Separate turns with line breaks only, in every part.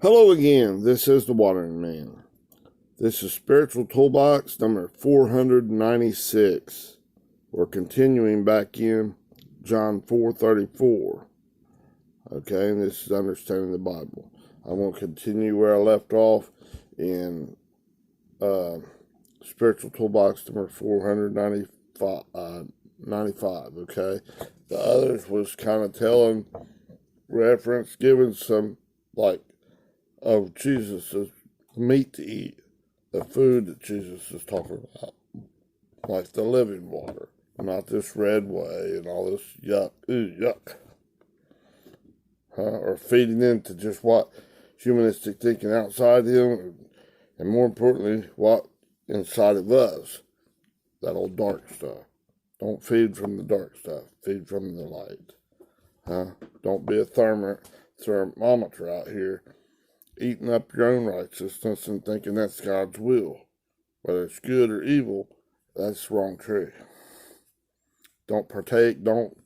Hello again, this is the Watering Man. This is Spiritual Toolbox number 496. We're continuing back in John 4:34. Okay, and this is Understanding the Bible. I'm going to continue where I left off in Spiritual Toolbox number 495. Okay, the others was kind of telling, giving some of Jesus' meat to eat, the food that Jesus is talking about, like the living water, not this red way and all this yuck, yuck, or feeding into just what humanistic thinking outside him, and more importantly, what inside of us, that old dark stuff. Don't feed from the dark stuff, feed from the light. Don't be a thermometer out here eating up your own righteousness and thinking that's God's will. Whether it's good or evil, that's the wrong tree. Don't partake, don't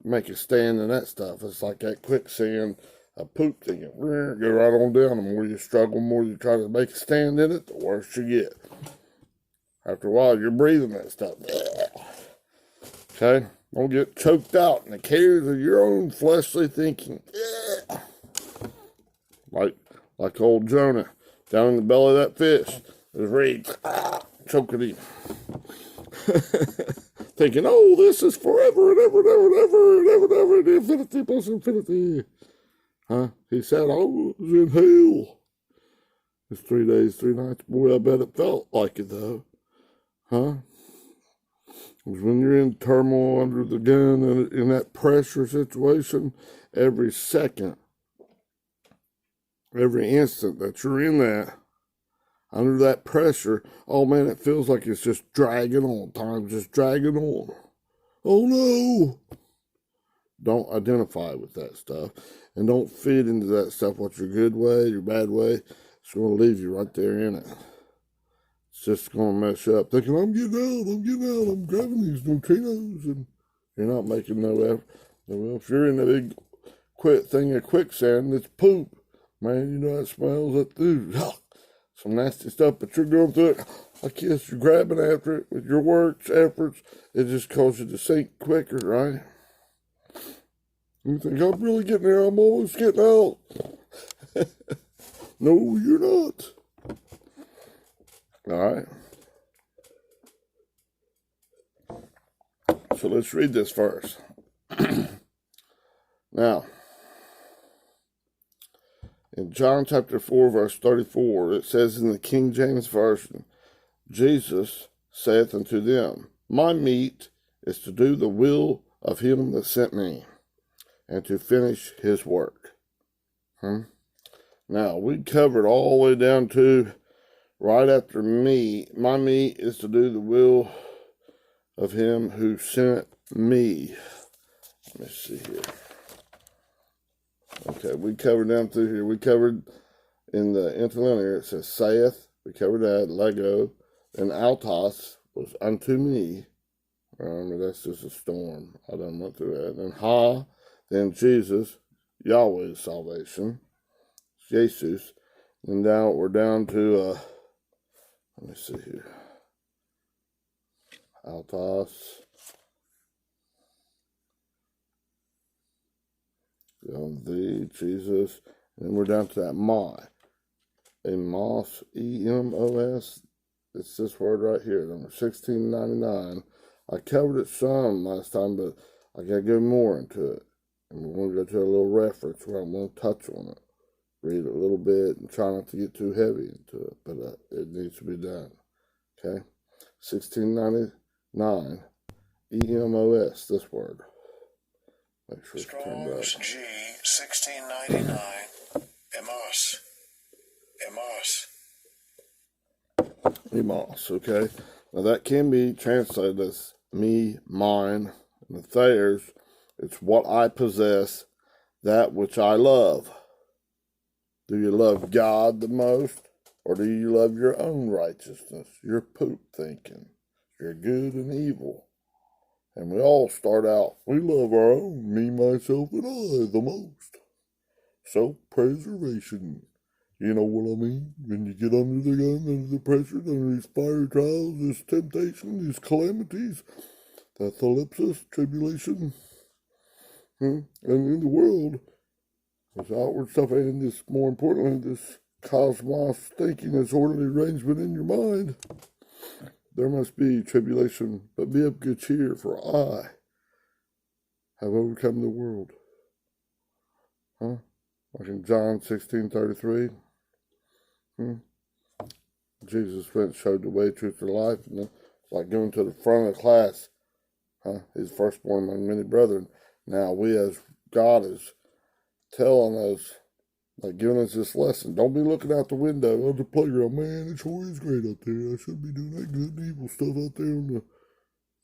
make a stand in that stuff. It's like that quicksand, a poop thing. Go right on down. The more you struggle, the more you try to make a stand in it, the worse you get. After a while, you're breathing that stuff. Okay? Don't get choked out in the cares of your own fleshly thinking. Like old Jonah down in the belly of that fish. There's rage choking him. Thinking, oh, this is forever and ever and ever and ever and ever and ever and infinity plus infinity. He said, I was in hell. It's 3 days, 3 nights. Boy, I bet it felt like it, though. Because when you're in turmoil under the gun and in that pressure situation, every second, every instant that you're in that, under that pressure, oh man, it feels like it's just dragging on. Time's just dragging on. Oh no! Don't identify with that stuff. And don't feed into that stuff, what's your good way, your bad way. It's going to leave you right there in it. It's just going to mess you up. Thinking, I'm getting out, I'm grabbing these neutrinos. And you're not making no effort. Well, if you're in a big thing of quicksand, it's poop. Man, you know it smells that food. Some nasty stuff, but you're going through it. I guess you're grabbing after it with your works, efforts. It just causes you to sink quicker, right? You think, I'm really getting there. I'm almost getting out. No, you're not. All right. So let's read this first. Now, in John chapter 4, verse 34, it says in the King James Version, Jesus saith unto them, my meat is to do the will of him that sent me, and to finish his work. Now, we covered all the way down to right after me. My meat is to do the will of him who sent me. Let me see here. Okay, we covered down through here. We covered in the interlinear, it says saith. We covered that, Lego. And altos was unto me. Remember, that's just a storm. I done went through that. And ha, then Jesus, Yahweh's salvation. Jesus. And now we're down to, let me see here. Altos. Thee, Jesus, and we're down to that my. Emos, E-M-O-S. It's this word right here, number 1699. I covered it some last time, but I got to go more into it. And we're going to go to a little reference where I'm going to touch on it. Read it a little bit and try not to get too heavy into it, but it needs to be done. Okay? 1699, E-M-O-S, this word. Make sure it's turned up.
G 1699. Emos.
Emos, okay? Now that can be translated as me, mine, and the theirs. It's what I possess, that which I love. Do you love God the most? Or do you love your own righteousness, your poop thinking, your good and evil? And we all start out, we love our own, me, myself, and I the most. Self-preservation. You know what I mean? When you get under the gun, under the pressure, under these fiery trials, this temptation, these calamities, that thalipsis, tribulation, and in the world, this outward stuff, and this, more importantly, this cosmos thinking, this orderly arrangement in your mind, there must be tribulation, but be of good cheer, for I have overcome the world. Like in John 16:33. Jesus went and showed the way, truth, and life, and it's like going to the front of the class. He's firstborn among many brethren. Now we, as God is telling us, like giving us this lesson, don't be looking out the window of the playground. Man, it sure is great out there. I should be doing that good and evil stuff out there on the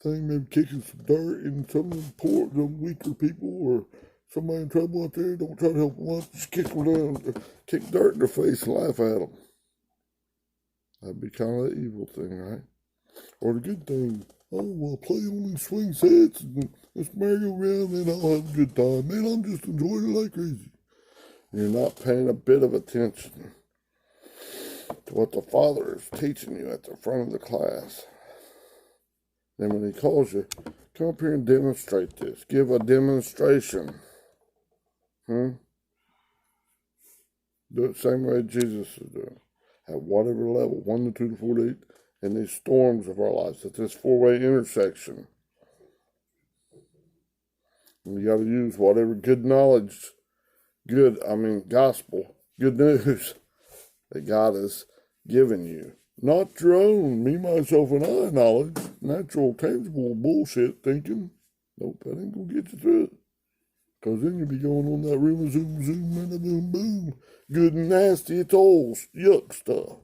thing, maybe kicking some dirt in some of the poor, some weaker people, or somebody in trouble out there. Don't try to help them out. Just kick them down, kick dirt in their face and laugh at them. That'd be kind of the evil thing, right? Or the good thing. Oh, well, play on these swing sets and this merry-go-round, and I'll have a good time. Man, I'm just enjoying it like crazy. You're not paying a bit of attention to what the Father is teaching you at the front of the class. Then when He calls you, come up here and demonstrate this. Give a demonstration. Do it the same way Jesus is doing. At whatever level, 1 to 2 to 4 to 8, in these storms of our lives, at this four-way intersection. And you got to use whatever good knowledge, gospel, good news that God has given you. Not your own, me, myself, and I knowledge, natural, tangible bullshit thinking. Nope, that ain't going to get you through it. Because then you'll be going on that rumor, zoom, and a boom, boom. Good and nasty, it's all yuck stuff.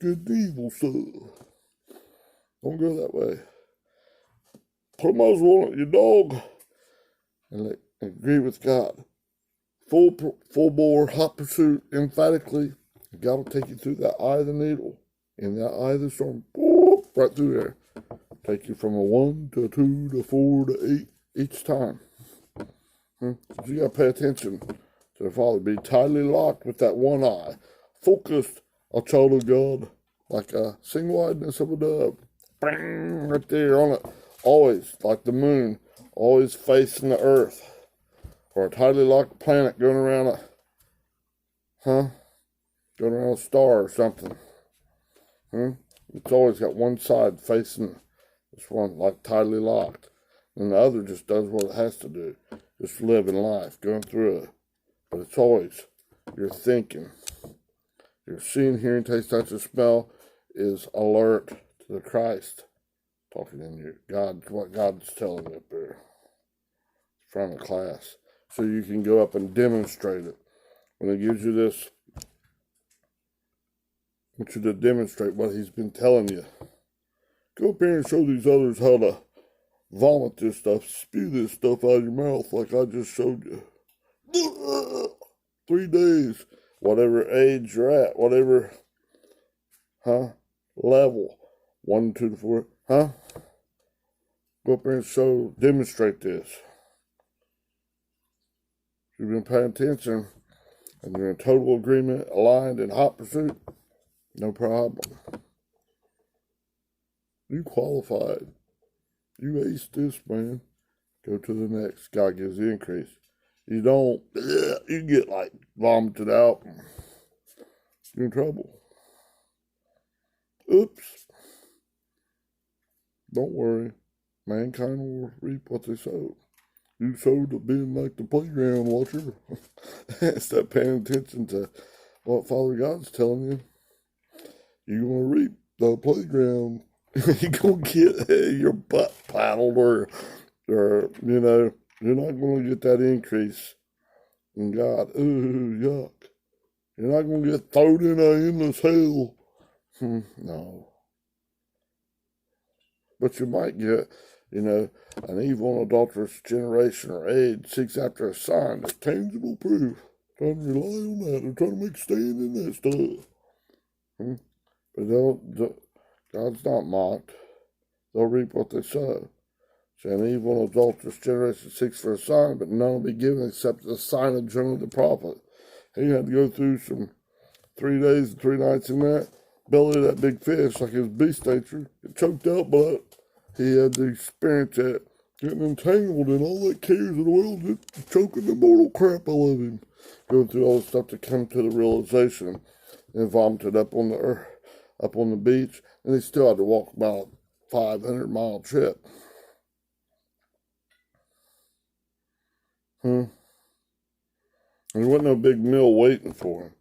Good and evil stuff. Don't go that way. Put a muzzle on your dog and agree with God. Full bore, hot pursuit, emphatically. God will take you through that eye of the needle. In that eye of the storm, right through there. Take you from a 1 to a 2 to 4 to 8 each time. So you got to pay attention to the Father. Be tightly locked with that one eye. Focused, a child of God, like a sing-wideness of a dove. Bang, right there on it. Always, like the moon, always facing the earth. Or a tightly locked planet going around going around a star or something. It's always got one side facing this one, like tightly locked. And the other just does what it has to do. Just living life, going through it. But it's always, you're thinking. Your seeing, hearing, taste, touch, and smell is alert to the Christ talking in you. What God's telling you up there in front of the class. So you can go up and demonstrate it. When He gives you this, I want you to demonstrate what He's been telling you. Go up here and show these others how to vomit this stuff, spew this stuff out of your mouth like I just showed you. 3 days, whatever age you're at, whatever, level, 1, 2 to 4, Go up there and demonstrate this. If you've been paying attention and you're in total agreement, aligned, in hot pursuit, no problem. You qualified. You aced this, man. Go to the next. God gives the increase. You don't, you get like vomited out. You're in trouble. Oops. Don't worry. Mankind will reap what they sow. You sowed to being like the playground watcher. Stop paying attention to what Father God's telling you. You're going to reap the playground. You're going to get your butt paddled or you're not going to get that increase in God. Ooh, yuck. You're not going to get thrown in an endless hell. No. But you might get, an evil and adulterous generation or age seeks after a sign, a tangible proof. Trying to rely on that. They're trying to make a stand in that stuff. But God's not mocked. They'll reap what they sow. So an evil and adulterous generation seeks for a sign, but none will be given except the sign of Jonah the prophet. He had to go through some 3 days and 3 nights in that belly of that big fish, like his beast nature. It choked out, but he had to experience that, getting entangled in all that cares of the world, just choking the mortal crap out of him. Going through all the stuff to come to the realization, and vomited up on the earth, up on the beach, and he still had to walk about a 500-mile trip. And there wasn't no big meal waiting for him.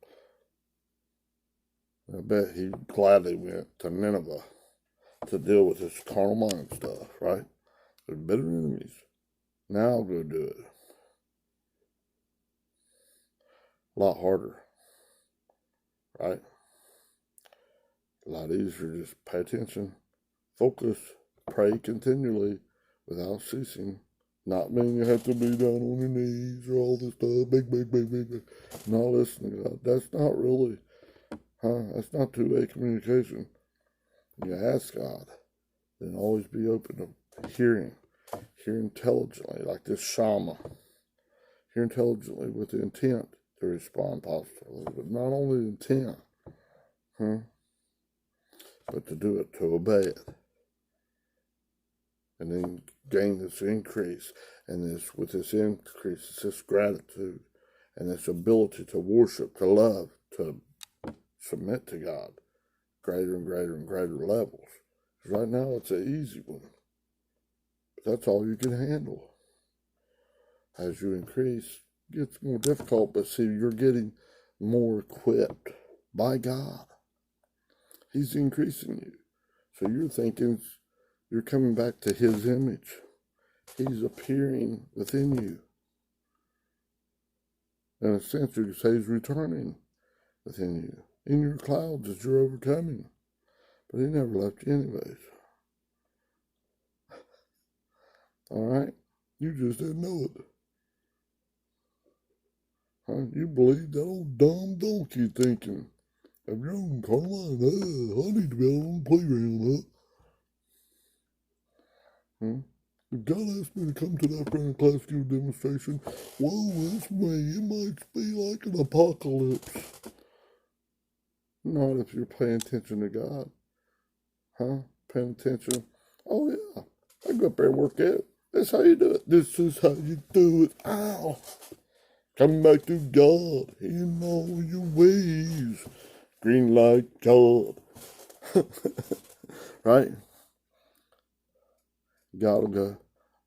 I bet he gladly went to Nineveh to deal with his carnal mind stuff, right? They're bitter enemies. Now I'll go do it. A lot harder, right? A lot easier. Just pay attention, focus, pray continually without ceasing. Not meaning you have to be down on your knees or all this stuff, big. Not listening to God. That's not really, that's not two-way communication. You ask God, then always be open to hearing. Hear intelligently, like this Shama. Hear intelligently with the intent to respond positively, but not only the intent, but to do it, to obey it. And then gain this increase, and this with this increase, it's this gratitude, and this ability to worship, to love, to submit to God, greater and greater and greater levels. Because right now it's an easy one, but that's all you can handle. As you increase, it gets more difficult, but see, you're getting more equipped by God. He's increasing you. So you're thinking you're coming back to His image. He's appearing within you. In a sense, you could say He's returning within you. In your clouds as you're overcoming. But He never left you anyways. Alright? You just didn't know it. You believe that old dumb donkey thinking of your own carnal mind. I need to be on the playground. If God asked me to come to that front class give demonstration, well, it's me. It might be like an apocalypse. Not if you're paying attention to God. Paying attention. Oh, yeah. I go up there and work out. That's how you do it. This is how you do it. Ow. Come back to God in all your ways. Green light, God. Right? God will go,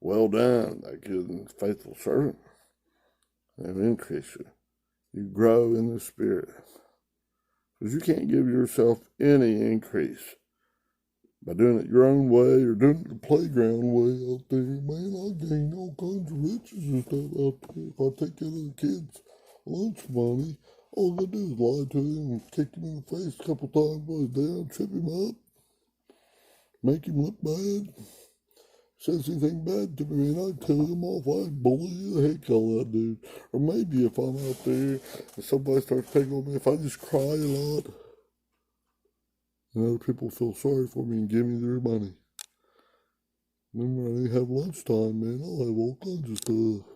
well done, thy good and faithful servant. And increase you. You grow in the Spirit. Because you can't give yourself any increase by doing it your own way or doing it the playground way out there. Man, I gain all kinds of riches and stuff out there. If I take care of the kids' lunch money, all I gotta do is lie to him and kick him in the face a couple times while he's down, trip him up, make him look bad. Says anything bad to me, and I tell him off. I bully the heck out of that dude. Or maybe if I'm out there and somebody starts picking on me, if I just cry a lot, and other people feel sorry for me and give me their money. Then when I have lunchtime, man, I'll have all kinds of stuff.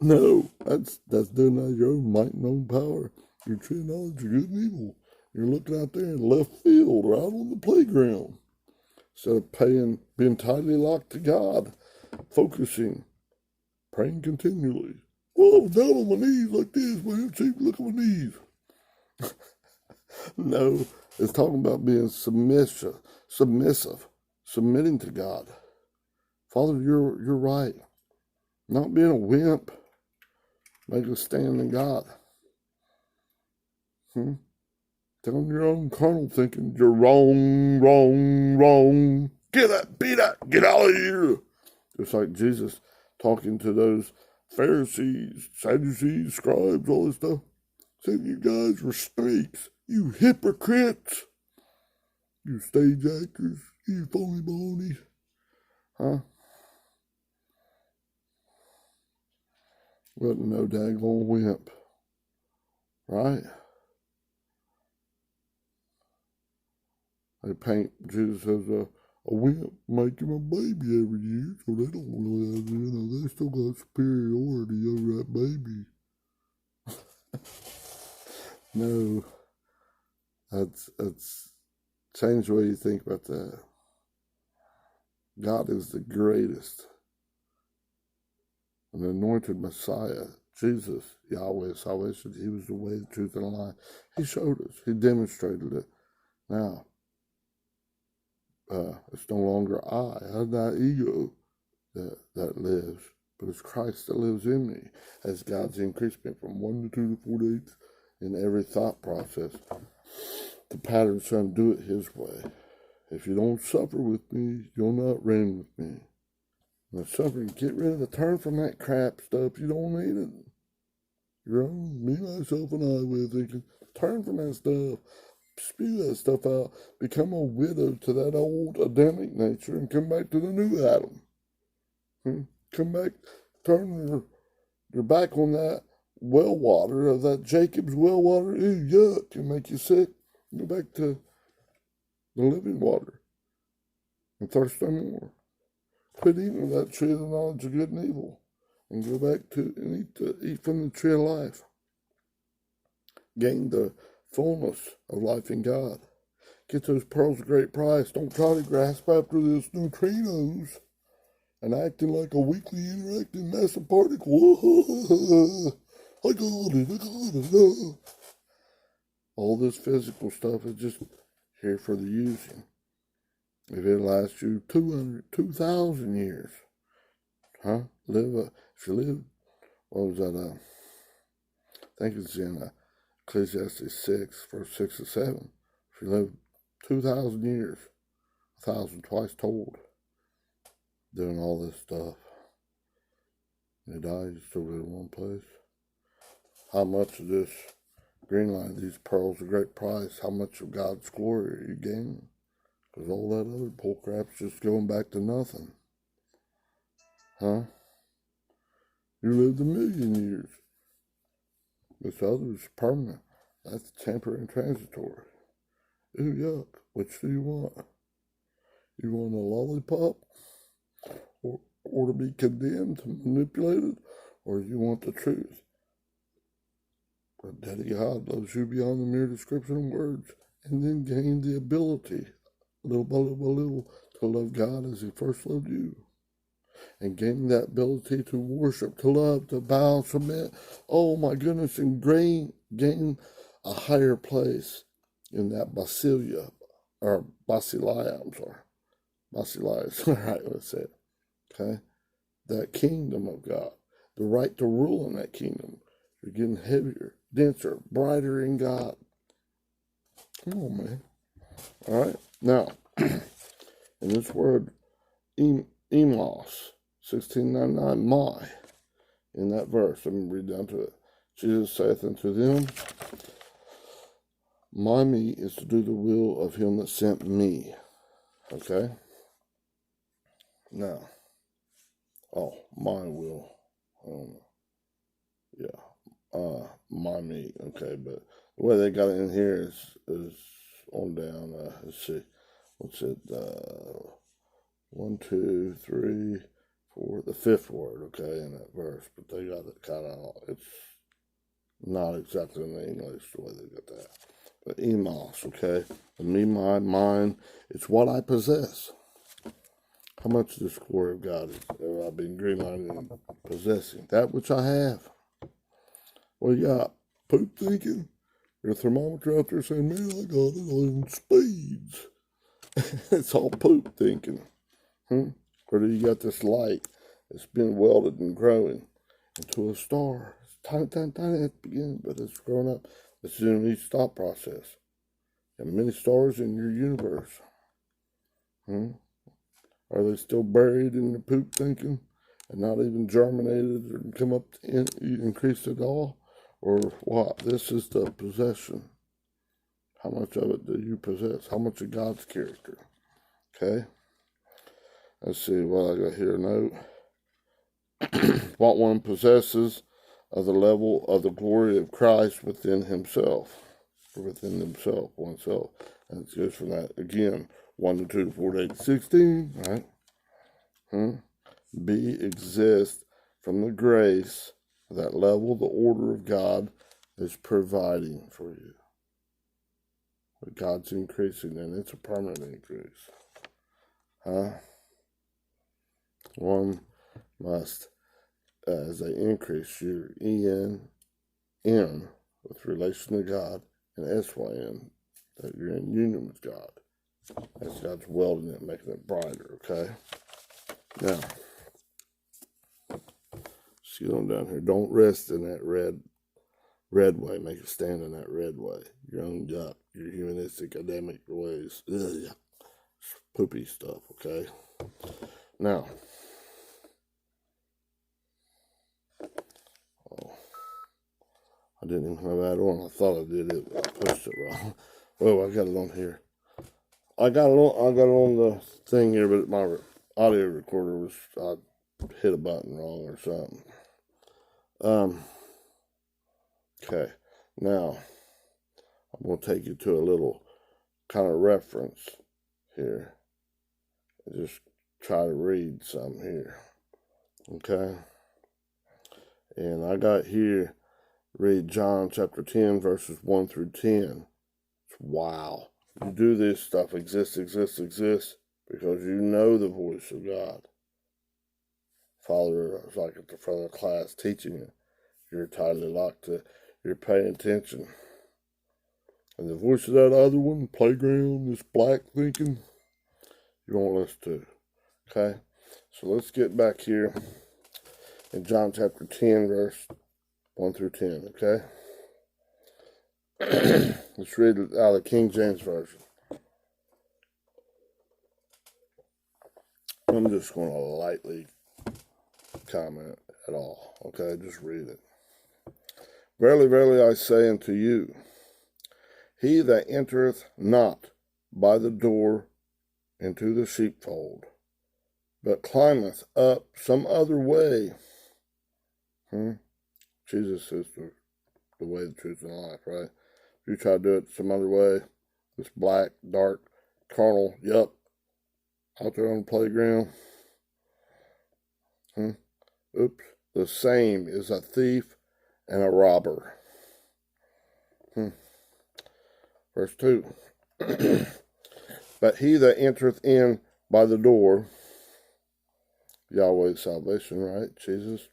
No, that's doing that your own might and own power. Your true knowledge of good and evil. You're looking out there in left field or out on the playground. Instead of being tightly locked to God, focusing, praying continually. Well, I was down on my knees like this, man. See, look at my knees. No, it's talking about being submissive, submitting to God. Father, you're right. Not being a wimp. Make a stand in God. Telling your own carnal thinking, you're wrong. Get that, beat that, get out of here. Just like Jesus talking to those Pharisees, Sadducees, scribes, all this stuff. Said you guys were snakes. You hypocrites. You stage actors. You phony balonies. Wasn't no daggone wimp. Right? They paint Jesus as a wimp making a baby every year, so they don't realize, they still got superiority over that baby. No, that's change the way you think about that. God is the greatest. An anointed Messiah, Jesus, Yahweh, salvation. He was the way, the truth, and the life. He showed us. He demonstrated it. Now, it's no longer I, not ego that lives, but it's Christ that lives in me. As God's increased me from 1 to 2 to 4 to 8 in every thought process. The pattern's trying to do it His way. If you don't suffer with me, you'll not reign with me. When suffering, get rid of the turn from that crap stuff. You don't need it. Your own, me, myself, and I way of thinking. Turn from that stuff. Spew that stuff out. Become a widow to that old Adamic nature and come back to the new Adam. Come back, turn your back on that well water of that Jacob's well water. Ew, yuck, can make you sick. Go back to the living water and thirst no more. Quit eating of that tree of the knowledge of good and evil and go back to and eat from the tree of life. Gain the fullness of life in God. Get those pearls of great price. Don't try to grasp after this neutrinos and acting like a weakly interacting massive particle. I got it. All this physical stuff is just here for the using. If it lasts you 2,000 years, if you live, what was that? I think it's in Ecclesiastes 6, verse 6 and 7. If you live 2,000 years, 1,000 twice told, doing all this stuff, you die, you still live in one place. How much of this green line, these pearls of great price, how much of God's glory are you gaining? Because all that other bull crap's just going back to nothing. You lived 1,000,000 years. This other is permanent. That's temporary and transitory. Ooh, yuck. Which do you want? You want a lollipop? Or to be condemned, manipulated? Or you want the truth? But Daddy God loves you beyond the mere description of words. And then gain the ability, little by little by little, to love God as He first loved you. And gain that ability to worship, to love, to bow, submit. Oh my goodness, and gain a higher place in that basilia, or basilia, I'm sorry. Basilia, all right, let's say it. Okay? That kingdom of God, the right to rule in that kingdom. You're getting heavier, denser, brighter in God. Come on, man. All right? Now, in this word, Emos, 1699, my, in that verse, let me read down to it. Jesus saith unto them, my meat is to do the will of Him that sent me. Okay? Now, my will. My meat. Okay, but the way they got it in here is on down. Let's see. What's it? 1, 2, 3, 4. The fifth word. Okay, in that verse, but they got it kind of. It's not exactly in the English the way they got that. But emos. Okay, the me, my, mine. It's what I possess. How much of this glory of God have I been greenlighted and possessing? That which I have. Well, you got poop thinking. Your thermometer out there saying, man, I got it on speeds. It's all poop thinking. Or do you got this light that's been welded and growing into a star? It's tiny, tiny, tiny at the beginning, but it's growing up. It's in each thought process. There are many stars in your universe. Are they still buried in the poop thinking and not even germinated or come up to increase at all? Or what? This is the possession. How much of it do you possess? How much of God's character? Okay. Let's see what I got here. Note. What one possesses of the level of the glory of Christ within himself. Or within himself, oneself. And it goes from that again. 1 to 2 to 4 to 8 to 16. Right? B, exist from the grace, that level, the order of God is providing for you. But God's increasing, and it's a permanent increase. Huh? One must, as they increase, your EN with relation to God, and SYN, that you're in union with God. As God's welding it, making it brighter, okay? Now, let's get on down here. Don't rest in that red way. Make a stand in that red way. Your own yuck, your humanistic, academic ways. Ugh, poopy stuff, okay? Now, I didn't even have that on. I thought I did it. I pushed it wrong. Oh, I got it on here. I got it on the thing here, but my audio recorder was, I hit a button wrong or something. Okay. Now, I'm going to take you to a little kind of reference here. And just try to read some here. Okay. And I got here, read John chapter 10, verses 1 through 10. Wow. You do this stuff, exists, because you know the voice of God. Father is like at the front of the class teaching you. You're tightly locked to, you're paying attention. And the voice of that other one, playground, this black thinking, you don't listen to. Okay? So let's get back here in John chapter 10, verse 1 through 10, okay? Let's read it out of the King James Version. I'm just going to lightly comment at all, okay? Just read it. Verily, verily, I say unto you, he that entereth not by the door into the sheepfold, but climbeth up some other way. Jesus is the way, the truth, and the life, right? If you try to do it some other way, this black, dark, carnal, yup, out there on the playground. Oops. The same is a thief and a robber. Verse 2. But he that entereth in by the door, Yahweh's salvation, right? Jesus.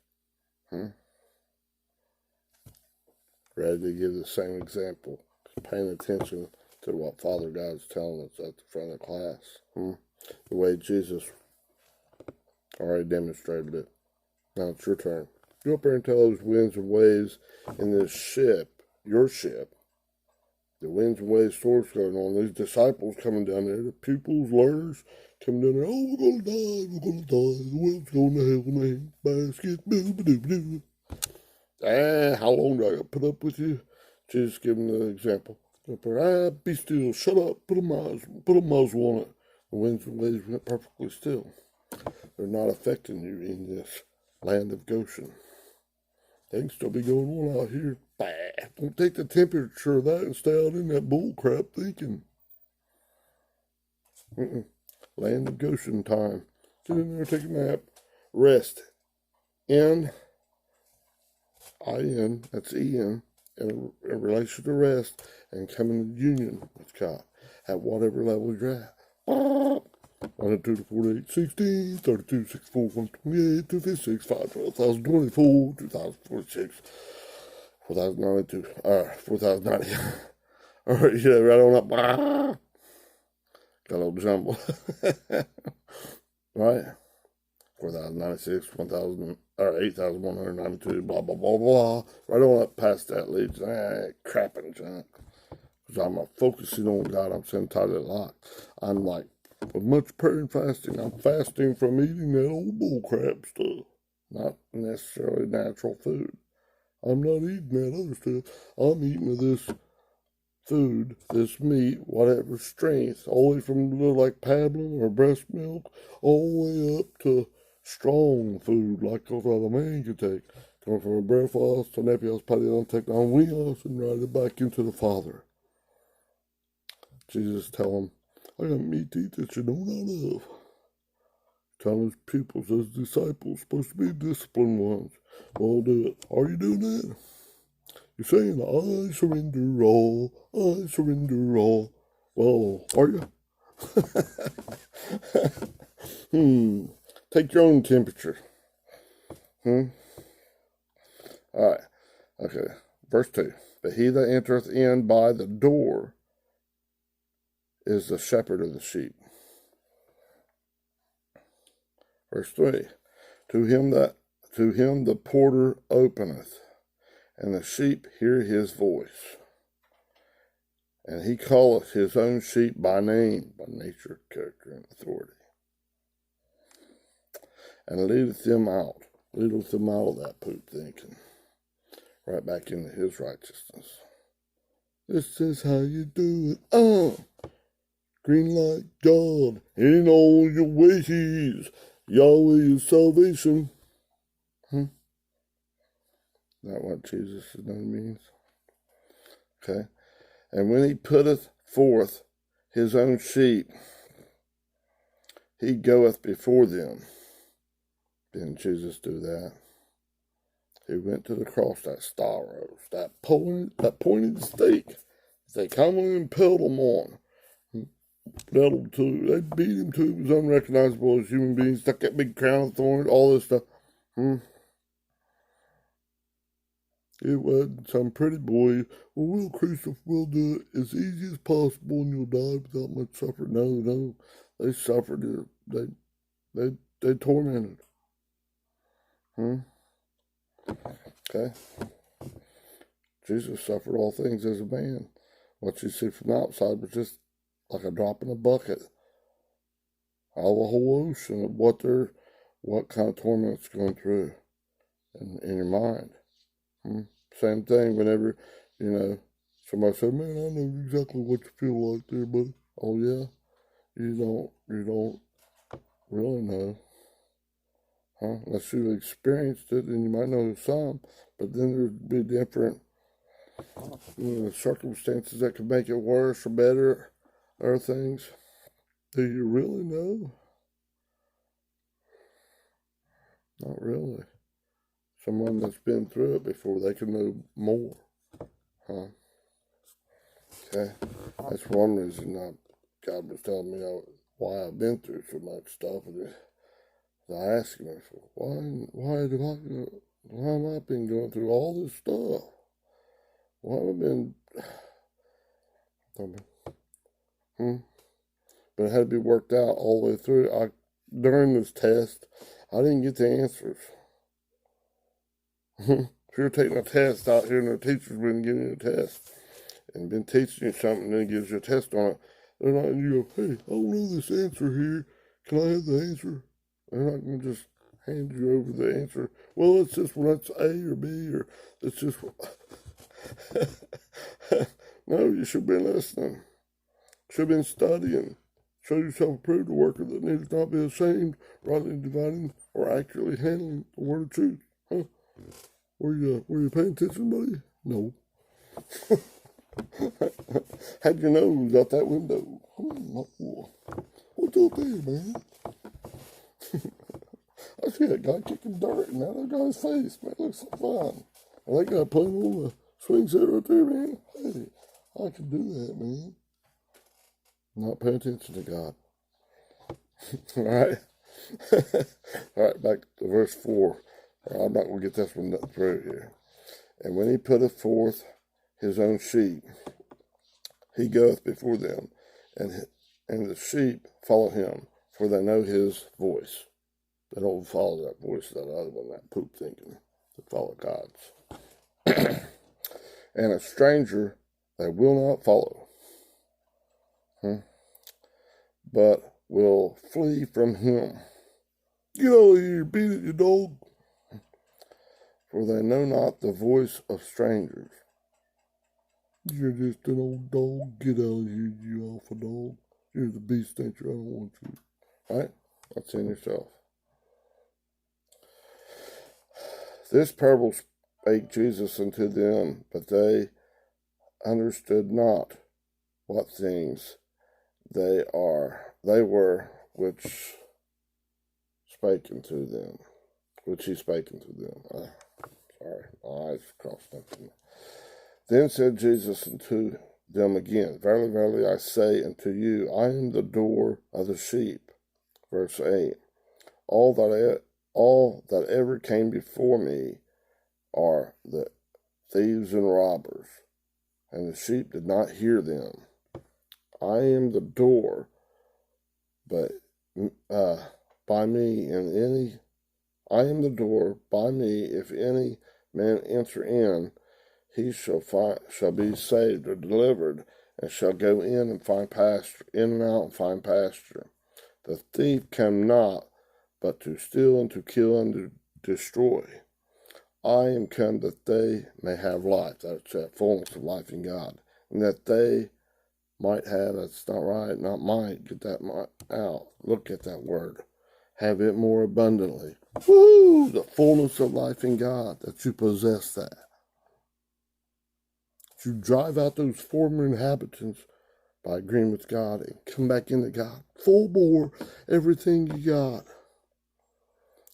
Ready to give the same example. Paying attention to what Father God's telling us at the front of the class. The way Jesus already demonstrated it. Now it's your turn. Go up there and tell those winds and waves in this ship, your ship. The winds and waves storms going on. These disciples coming down there, the pupils, learners coming down there. Oh, we're going to die. The world's going to hell in a basket. How long do I put up with you? Jesus giving the example. Up there, be still, shut up, put a muzzle on it. The winds and waves went perfectly still. They're not affecting you in this land of Goshen. They can still be going on out here. Don't take the temperature of that and stay out in that bull crap thinking. Land of Goshen time. Get in there, take a nap. Rest. In, that's E-N, in relation to rest and come in union with God at whatever level you're at. 1, 2, 4, 8, 16, 32, 64, 128, 256, 5, 12,024, 2,046, 4,092, 4,090. All right, yeah, right on up. Got a little jumble. Right? 4,096, 1,000, or 8,192, blah, blah, blah, blah. Right on up past that leads crap and junk. Because I'm focusing on God, I'm saying tightly locked. I'm like, with much prayer and fasting, I'm fasting from eating that old bullcrap stuff. Not necessarily natural food. I'm not eating that other stuff. I'm eating this food, this meat, whatever strength, all the way from like pablum or breast milk, all the way up to strong food, like what a man can take. Coming from a breakfast to Nepios, Padion, take down wheels and ride it back into the Father. Jesus tell him, I got meat to eat that you know not of. Telling his pupils, his disciples, supposed to be disciplined ones. Well, do it. Are you doing that? You're saying, I surrender all, I surrender all. Well, are you? Take your own temperature. All right. Okay. Verse 2. But he that entereth in by the door is the shepherd of the sheep. Verse 3. To him the porter openeth, and the sheep hear his voice. And he calleth his own sheep by name, by nature, character, and authority. And leadeth them out of that poop thinking, right back into his righteousness. This is how you do it. Green light God in all your ways. Yahweh is salvation. That what Jesus' name means? Okay. And when he putteth forth his own sheep, he goeth before them. Didn't Jesus do that? He went to the cross, that star rose, that pointed stake. They commonly impaled him on. They beat him till he was unrecognizable as human beings, stuck that big crown of thorns, all this stuff. It wasn't some pretty boy. Well, we'll do it as easy as possible and you'll die without much suffering. No. They suffered it. They tormented. Okay. Jesus suffered all things as a man. What you see from the outside was just like a drop in a bucket. Out of a whole ocean of what kind of torment's going through in your mind. Same thing whenever, somebody said, man, I know exactly what you feel like there, buddy. Oh yeah? You don't really know. Unless you experienced it, then you might know some, but then there'd be different circumstances that could make it worse or better or things. Do you really know? Not really. Someone that's been through it before, they can know more. Okay. That's one reason God was telling me why I've been through so much stuff. And I asked him, why am I been going through all this stuff? Why have I been... But it had to be worked out all the way through. During this test, I didn't get the answers. If you're taking a test out here and the teacher's been giving you a test and been teaching you something and then gives you a test on it, they're not, and you go, hey, I don't know this answer here. Can I have the answer? They're not going to just hand you over the answer. Well, it's just that's A or B, or it's just... No, you should have been listening. Should have been studying. Show yourself approved, a worker that needs not be ashamed, rightly dividing or accurately handling the word of truth. Were you paying attention, buddy? No. How'd you know who's out that window? What's up there, man? I see that guy kicking dirt in that other guy's face, man. It looks so fun. And that guy playing on the swing set right there, man. Hey, I can do that, man. Not paying attention to God. All right? All right, back to verse 4. I'm not going to get this one through here. And when he putteth forth his own sheep, he goeth before them, and the sheep follow him, for they know his voice. They don't follow that voice, that other one, that poop thinking. They follow God's. And a stranger they will not follow, but will flee from him. Get out of here, beat it, you dog. For they know not the voice of strangers. You're just an old dog. Get out of here, you alpha dog. You're the beast, ain't you? I don't want you. Right? That's in yourself. This parable spake Jesus unto them, but they understood not what things they were which spake unto them, which he spake unto them. Sorry, my eyes crossed up. Then said Jesus unto them again, Verily, verily, I say unto you, I am the door of the sheep. Verse 8. All that ever came before me are the thieves and robbers, and the sheep did not hear them. I am the door, but by me, I am the door. By me, if any man enter in, he shall be saved or delivered, and shall go in and find pasture, in and out and find pasture. The thief came not, but to steal and to kill and to destroy. I am come that they may have life. That's that fullness of life in God. And that they might have, that's not right, not might, get that out. Look at that word. Have it more abundantly. Woo! The fullness of life in God, that you possess that. You drive out those former inhabitants by agreeing with God and come back into God. Full bore everything you got.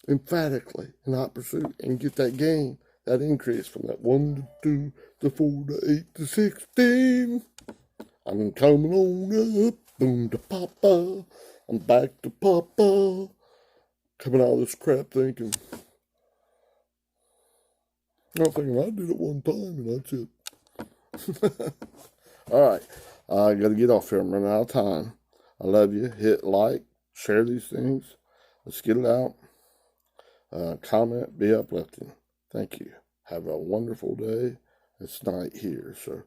Emphatically in hot pursuit and get that gain, that increase from that 1 to 2 to 4 to 8 to 16. I'm coming on up, boom to Papa. I'm back to Papa. Coming out of this crap thinking. Not thinking I did it one time and that's it. Alright, I gotta get off here. I'm running out of time. I love you. Hit like, share these things. Let's get it out. Comment, be uplifting. Thank you. Have a wonderful day. It's night here, so